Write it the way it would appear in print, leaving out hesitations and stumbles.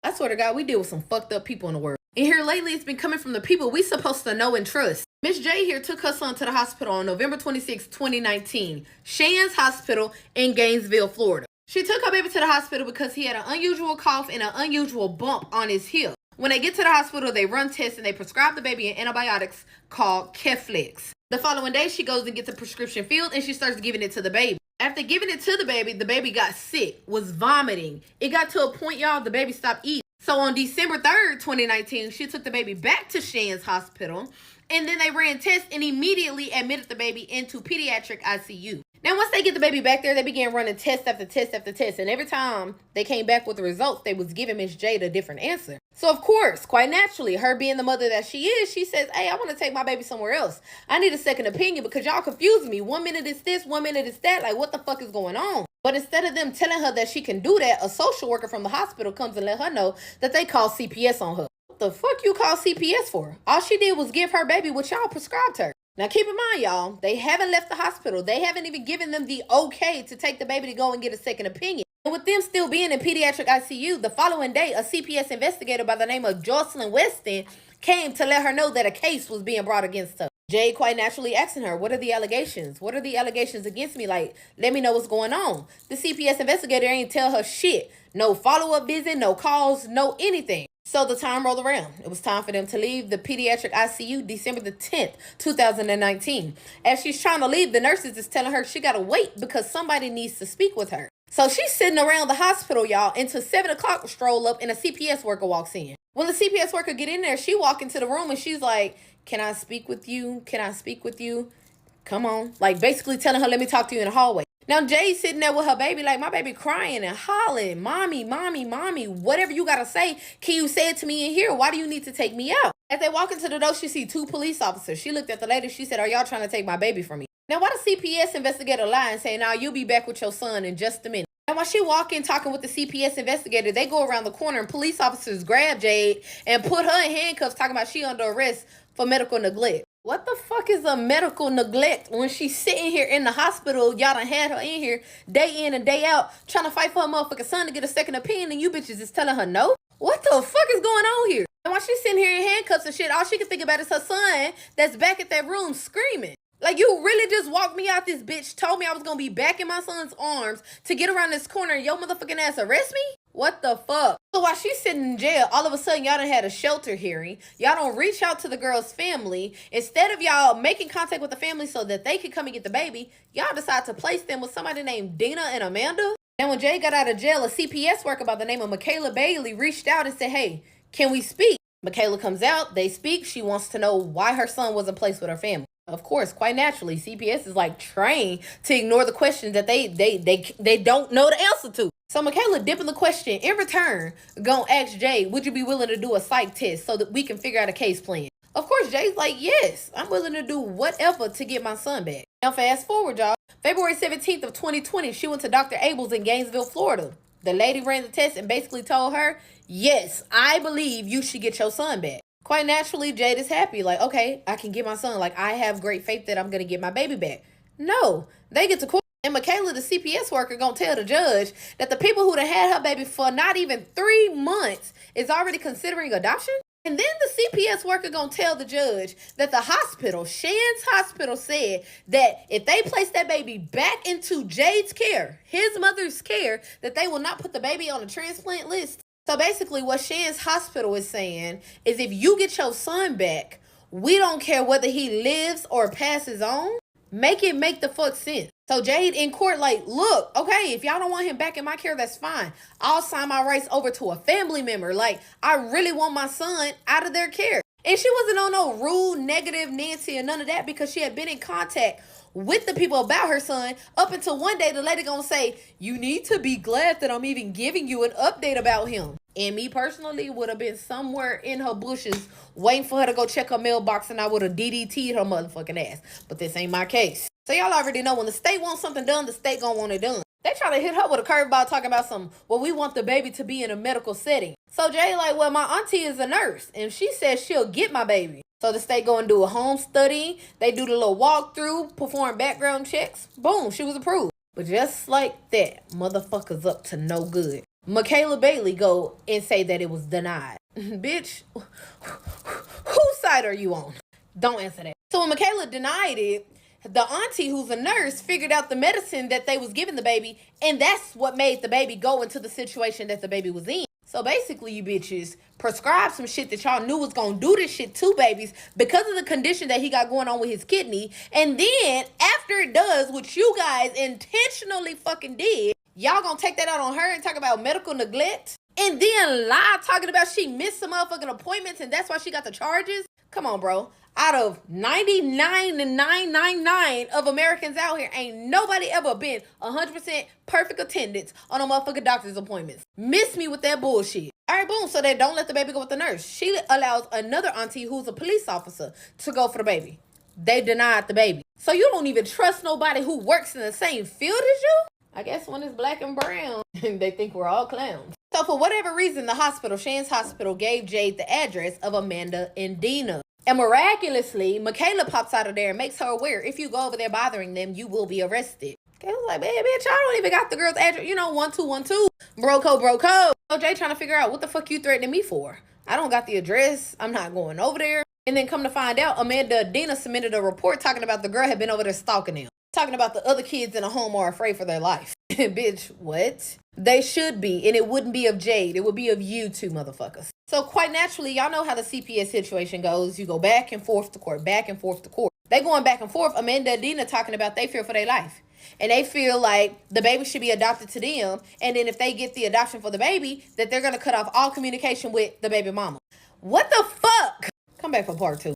I swear to God, we deal with some fucked up people in the world. And here lately, it's been coming from the people we supposed to know and trust. Miss J here took her son to the hospital on November 26, 2019. Shands Hospital in Gainesville, Florida. She took her baby to the hospital because he had an unusual cough and an unusual bump on his hip. When they get to the hospital, they run tests and they prescribe the baby antibiotics called Keflex. The following day, she goes and gets a prescription filled and she starts giving it to the baby. After giving it to the baby got sick, was vomiting. It got to a point, y'all, the baby stopped eating. So on December 3rd, 2019, she took the baby back to Shands Hospital, and then they ran tests and immediately admitted the baby into pediatric ICU. Now, once they get the baby back there, they began running test after test after test, and every time they came back with the results, they was giving Miss Jade a different answer. So, of course, quite naturally, her being the mother that she is, she says, hey, I want to take my baby somewhere else. I need a second opinion because y'all confusing me. 1 minute it's this, 1 minute it's that. Like, what the fuck is going on? But instead of them telling her that she can do that, a social worker from the hospital comes and let her know that they call CPS on her. What the fuck you call CPS for? All she did was give her baby what y'all prescribed her. Now, keep in mind, y'all, they haven't left the hospital. They haven't even given them the okay to take the baby to go and get a second opinion. And with them still being in pediatric ICU, the following day, a CPS investigator by the name of Jocelyn Weston came to let her know that a case was being brought against her. Jade quite naturally asking her, what are the allegations? What are the allegations against me? Like, let me know what's going on. The CPS investigator ain't tell her shit. No follow-up visit, no calls, no anything. So the time rolled around. It was time for them to leave the pediatric ICU December the 10th, 2019. As she's trying to leave, the nurses is telling her she got to wait because somebody needs to speak with her. So she's sitting around the hospital, y'all, until 7 o'clock stroll up and a CPS worker walks in. When the CPS worker get in there, she walk into the room and she's like, can I speak with you? Can I speak with you? Come on. Like basically telling her, let me talk to you in the hallway. Now, Jay's sitting there with her baby, like, my baby crying and hollering, mommy, mommy, mommy, whatever you got to say, can you say it to me in here? Why do you need to take me out? As they walk into the door, she see 2 police officers. She looked at the lady. She said, are y'all trying to take my baby from me? Now, why the CPS investigator lie and say, now you'll be back with your son in just a minute? And while she walk in talking with the CPS investigator, they go around the corner and police officers grab Jade and put her in handcuffs talking about she under arrest for medical neglect. What the fuck is a medical neglect when she's sitting here in the hospital? Y'all done had her in here day in and day out trying to fight for her motherfucking son to get a second opinion and you bitches is telling her no? What the fuck is going on here? And while she's sitting here in handcuffs and shit, all she can think about is her son that's back at that room screaming. Like, you really just walked me out this bitch, told me I was gonna be back in my son's arms to get around this corner and your motherfucking ass arrest me? What the fuck? So while she's sitting in jail, all of a sudden y'all done had a shelter hearing. Y'all don't reach out to the girl's family. Instead of y'all making contact with the family so that they could come and get the baby, y'all decide to place them with somebody named Dina and Amanda. Now when Jay got out of jail, a CPS worker by the name of Michaela Bailey reached out and said, hey, can we speak? Michaela comes out, they speak. She wants to know why her son wasn't placed with her family. Of course, quite naturally, CPS is like trained to ignore the questions that they don't know the answer to. So Michaela dipping the question in return, gonna ask Jay, would you be willing to do a psych test so that we can figure out a case plan? Of course, Jay's like, yes, I'm willing to do whatever to get my son back. Now fast forward, y'all. February 17th of 2020, she went to Dr. Abel's in Gainesville, Florida. The lady ran the test and basically told her, yes, I believe you should get your son back. Quite naturally, Jade is happy. Like, okay, I can get my son. Like, I have great faith that I'm going to get my baby back. No, they get to court. And Michaela, the CPS worker, going to tell the judge that the people who done had her baby for not even 3 months is already considering adoption. And then the CPS worker going to tell the judge that the hospital, Shands Hospital, said that if they place that baby back into Jade's care, his mother's care, that they will not put the baby on a transplant list. So basically what Shands Hospital is saying is if you get your son back, we don't care whether he lives or passes on. Make it make the fuck sense. So Jade in court like, look, okay, if y'all don't want him back in my care, that's fine. I'll sign my rights over to a family member. Like, I really want my son out of their care. And she wasn't on no rude, negative Nancy or none of that because she had been in contact with the people about her son up until one day the lady gonna say, you need to be glad that I'm even giving you an update about him. And me personally would have been somewhere in her bushes waiting for her to go check her mailbox and I would have DDT'd her motherfucking ass. But this ain't my case. So y'all already know when the state wants something done, the state gonna want it done. They try to hit her with a curveball talking about well, we want the baby to be in a medical setting. So Jay like, well, my auntie is a nurse and she says she'll get my baby. So the state go and do a home study. They do the little walkthrough, perform background checks. Boom, she was approved. But just like that, motherfuckers up to no good. Michaela Bailey go and say that it was denied. Bitch, whose side are you on? Don't answer that. So when Michaela denied it, the auntie who's a nurse figured out the medicine that they was giving the baby, and that's what made the baby go into the situation that the baby was in. So basically, you bitches prescribed some shit that y'all knew was gonna do this shit to babies because of the condition that he got going on with his kidney. And then after it does what you guys intentionally fucking did, y'all gonna take that out on her and talk about medical neglect? And then lie talking about she missed some motherfucking appointments and that's why she got the charges? Come on, bro. Out of 99.999 of Americans out here, ain't nobody ever been 100% perfect attendance on a motherfucking doctor's appointments. Miss me with that bullshit. All right, boom. So they don't let the baby go with the nurse. She allows another auntie who's a police officer to go for the baby. They denied the baby. So you don't even trust nobody who works in the same field as you? I guess when it's black and brown, they think we're all clowns. So for whatever reason, the hospital, Shands Hospital, gave Jade the address of Amanda and Dina. And miraculously, Michaela pops out of there and makes her aware, if you go over there bothering them, you will be arrested. Okay, I was like, man, bitch, I don't even got the girl's address. 1212. Bro code. Jay trying to figure out what the fuck you threatening me for. I don't got the address. I'm not going over there. And then come to find out, Amanda and Dina submitted a report talking about the girl had been over there stalking them. Talking about the other kids in the home are afraid for their life. Bitch, what? They should be, and it wouldn't be of Jade. It would be of you two motherfuckers. So quite naturally, y'all know how the CPS situation goes. You go back and forth to court, back and forth to court. They going back and forth. Amanda and Dina talking about they fear for their life. And they feel like the baby should be adopted to them. And then if they get the adoption for the baby, that they're going to cut off all communication with the baby mama. What the fuck? Come back for part 2.